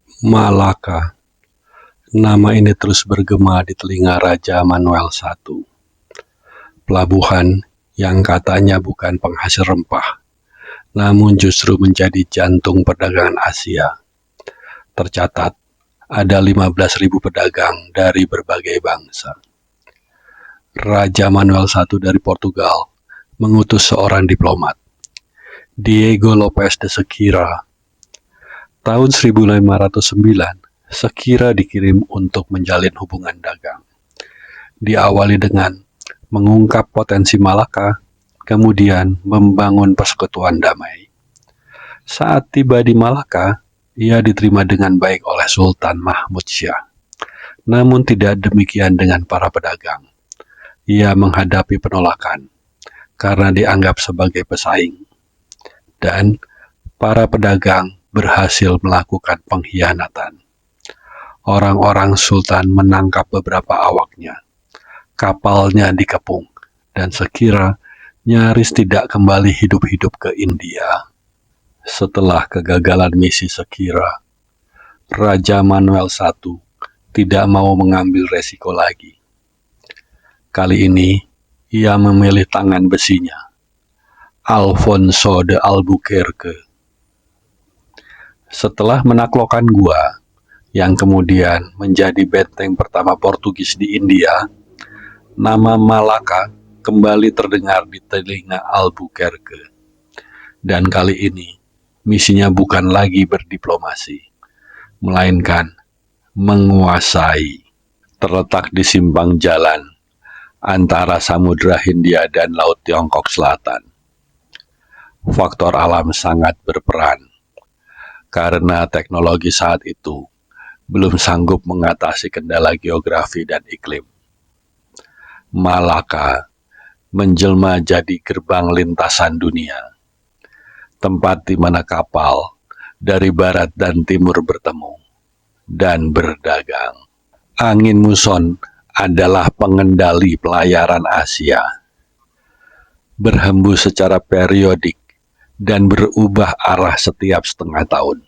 Malaka. Nama ini terus bergema di telinga Raja Manuel I. Pelabuhan yang katanya bukan penghasil rempah, namun justru menjadi jantung perdagangan Asia. Tercatat, ada 15.000 pedagang dari berbagai bangsa. Raja Manuel I dari Portugal mengutus seorang diplomat, Diego Lopes de Sequeira. Tahun 1509, Sequeira dikirim untuk menjalin hubungan dagang. Diawali dengan mengungkap potensi Malaka, kemudian membangun persekutuan damai. Saat tiba di Malaka, ia diterima dengan baik oleh Sultan Mahmud Syah. Namun tidak demikian dengan para pedagang. Ia menghadapi penolakan karena dianggap sebagai pesaing. Dan para pedagang berhasil melakukan pengkhianatan. Orang-orang Sultan menangkap beberapa awaknya. Kapalnya dikepung, dan Sequeira nyaris tidak kembali hidup-hidup ke India. Setelah kegagalan misi Sequeira, Raja Manuel I tidak mau mengambil resiko lagi. Kali ini, ia memilih tangan besinya, Alfonso de Albuquerque. Setelah menaklukkan Goa, yang kemudian menjadi benteng pertama Portugis di India, nama Malaka kembali terdengar di telinga Albuquerque. Dan kali ini, misinya bukan lagi berdiplomasi, melainkan menguasai. Terletak di simpang jalan antara Samudra Hindia dan Laut Tiongkok Selatan. Faktor alam sangat berperan, karena teknologi saat itu belum sanggup mengatasi kendala geografi dan iklim. Malaka menjelma jadi gerbang lintasan dunia, tempat di mana kapal dari barat dan timur bertemu dan berdagang. Angin muson adalah pengendali pelayaran Asia, berhembus secara periodik dan berubah arah setiap setengah tahun.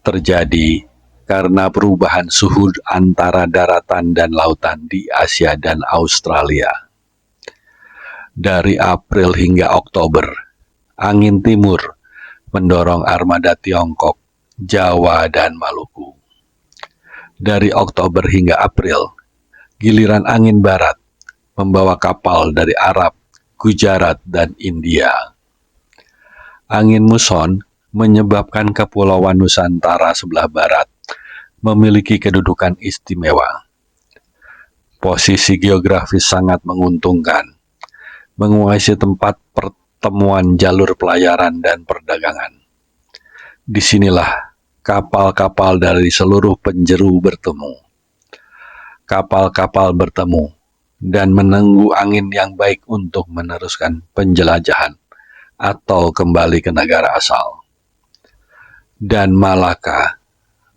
Terjadi karena perubahan suhu antara daratan dan lautan di Asia dan Australia. Dari April hingga Oktober, angin timur mendorong armada Tiongkok, Jawa, dan Maluku. Dari Oktober hingga April, giliran angin barat membawa kapal dari Arab, Gujarat, dan India. Angin muson menyebabkan Kepulauan Nusantara sebelah barat memiliki kedudukan istimewa. Posisi geografis sangat menguntungkan, menguasai tempat pertemuan jalur pelayaran dan perdagangan. Disinilah kapal-kapal dari seluruh penjuru bertemu. Kapal-kapal bertemu dan menunggu angin yang baik untuk meneruskan penjelajahan atau kembali ke negara asal. Dan Malaka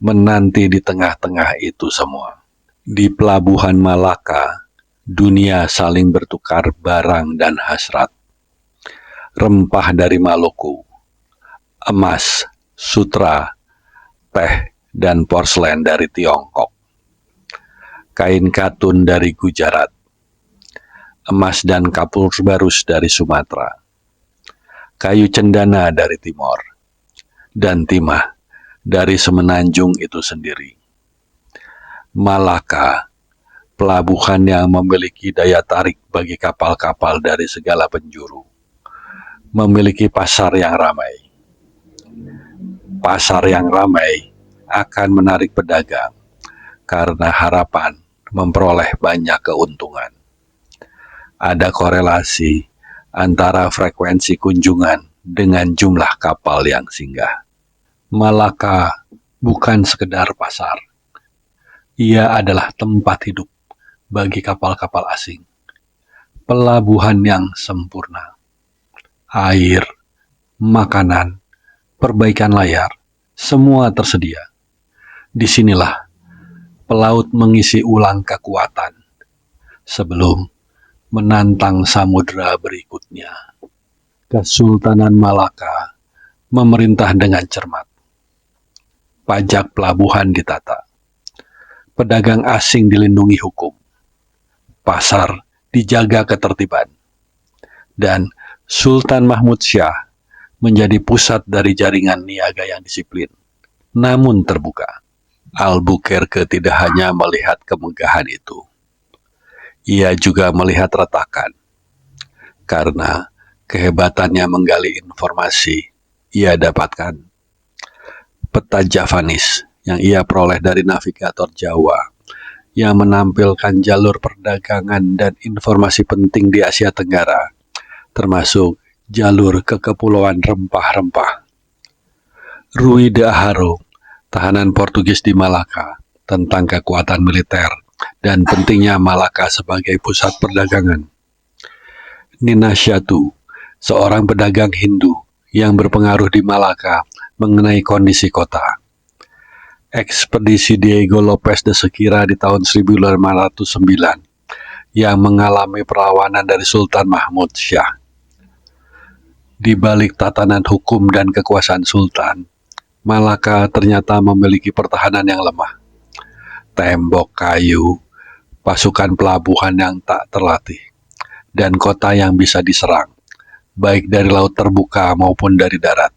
menanti di tengah-tengah itu semua. Di pelabuhan Malaka, dunia saling bertukar barang dan hasrat. Rempah dari Maluku, emas, sutra, teh, dan porselen dari Tiongkok. Kain katun dari Gujarat, emas dan kapur barus dari Sumatera, kayu cendana dari Timor, dan timah dari semenanjung itu sendiri. Malaka, pelabuhan yang memiliki daya tarik bagi kapal-kapal dari segala penjuru, memiliki pasar yang ramai. Pasar yang ramai akan menarik pedagang karena harapan memperoleh banyak keuntungan. Ada korelasi antara frekuensi kunjungan dengan jumlah kapal yang singgah. Malaka bukan sekedar pasar. Ia adalah tempat hidup bagi kapal-kapal asing. Pelabuhan yang sempurna. Air, makanan, perbaikan layar, semua tersedia. Disinilah pelaut mengisi ulang kekuatan sebelum menantang samudera berikutnya. Kesultanan Malaka memerintah dengan cermat. pajak pelabuhan ditata, pedagang asing dilindungi hukum, pasar dijaga ketertiban, dan Sultan Mahmud Syah menjadi pusat dari jaringan niaga yang disiplin, namun terbuka. Albuquerque tidak hanya melihat kemegahan itu, ia juga melihat retakan. Karena kehebatannya menggali informasi, ia dapatkan peta Javanis yang ia peroleh dari navigator Jawa yang menampilkan jalur perdagangan dan informasi penting di Asia Tenggara, termasuk jalur ke Kepulauan Rempah-Rempah. Rui de Haro, tahanan Portugis di Malaka, tentang kekuatan militer dan pentingnya Malaka sebagai pusat perdagangan. Nina Shatu, seorang pedagang Hindu yang berpengaruh di Malaka mengenai kondisi kota. Ekspedisi Diego Lopez de Sequeira di tahun 1509 yang mengalami perlawanan dari Sultan Mahmud Syah. Di balik tatanan hukum dan kekuasaan Sultan, Malaka ternyata memiliki pertahanan yang lemah. Tembok kayu, pasukan pelabuhan yang tak terlatih, dan kota yang bisa diserang, baik dari laut terbuka maupun dari darat.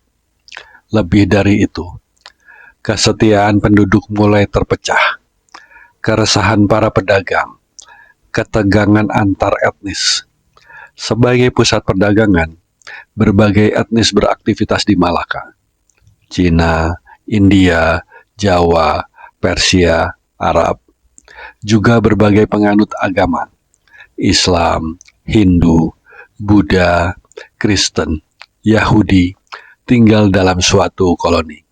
Lebih dari itu, kesetiaan penduduk mulai terpecah, keresahan para pedagang, ketegangan antar etnis. Sebagai pusat perdagangan, berbagai etnis beraktivitas di Malaka. Cina, India, Jawa, Persia, Arab, juga berbagai penganut agama, Islam, Hindu, Buddha, Kristen, Yahudi, tinggal dalam suatu koloni.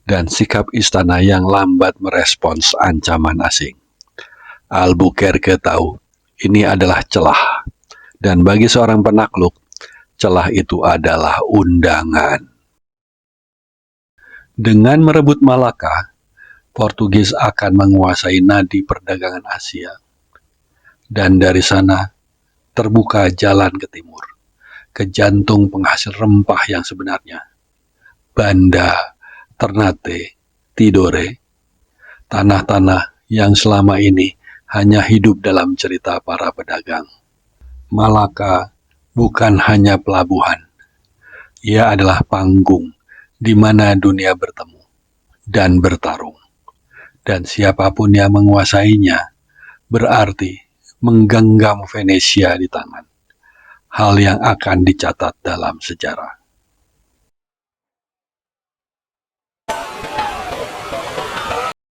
Dan sikap istana yang lambat merespons ancaman asing. Albuquerque tahu, ini adalah celah. Dan bagi seorang penakluk, celah itu adalah undangan. Dengan merebut Malaka, Portugis akan menguasai nadi perdagangan Asia. Dan dari sana, terbuka jalan ke timur, ke jantung penghasil rempah yang sebenarnya. Banda, Ternate, Tidore, tanah-tanah yang selama ini hanya hidup dalam cerita para pedagang. Malaka bukan hanya pelabuhan, ia adalah panggung di mana dunia bertemu dan bertarung. Dan siapapun yang menguasainya berarti menggenggam Venesia di tangan. Hal yang akan dicatat dalam sejarah.